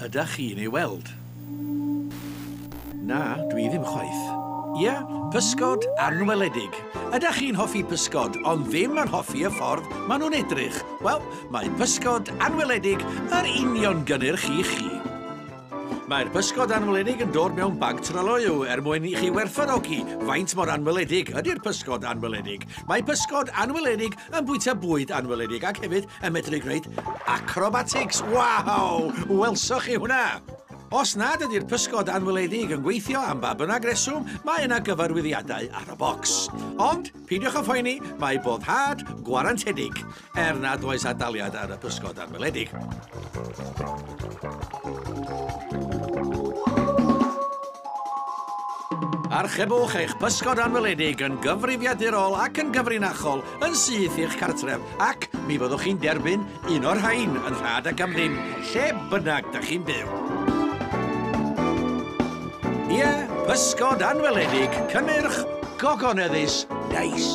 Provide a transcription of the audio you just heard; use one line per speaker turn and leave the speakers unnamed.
ydych chi'n ei weld? Na, dwi ddim chwaith. Ie, pysgod anweledig. Ydych chi'n hoffi pysgod, ond ddim yn hoffi y ffordd maen nhw'n edrych? Wel, mae pysgod anweledig yr union gynnyrch i chi. Mae'r pysgod anweledig yn dod mewn bag troloiw mwyn i chi werthfawrogi faint mor anweledig ydy'r pysgod anweledig. Mae pysgod anweledig yn bwyta bwyd anweledig ac hefyd yn medru gwneud acrobatics. Waw! Welswch chi hwnna! Os nad ydy'r pysgod anweledig yn gweithio am ba bynnag reswm, mae yna gyfarwyddiadau ar y bocs. Ond, peidiwch o phoeni, mae boddhad gwarantedig, nad oes adaliad ar y pysgod anweledig. Archebwch eich pysgod anweledig yn gyfrifiadurol ac yn gyfrinachol yn syth i'ch cartref ac mi fyddwch chi'n derbyn un o'r rhain yn rhad ac am ddim lle bynnag da chi'n byw. Ie, pysgod anweledig, cynnyrch gogoneddus neis.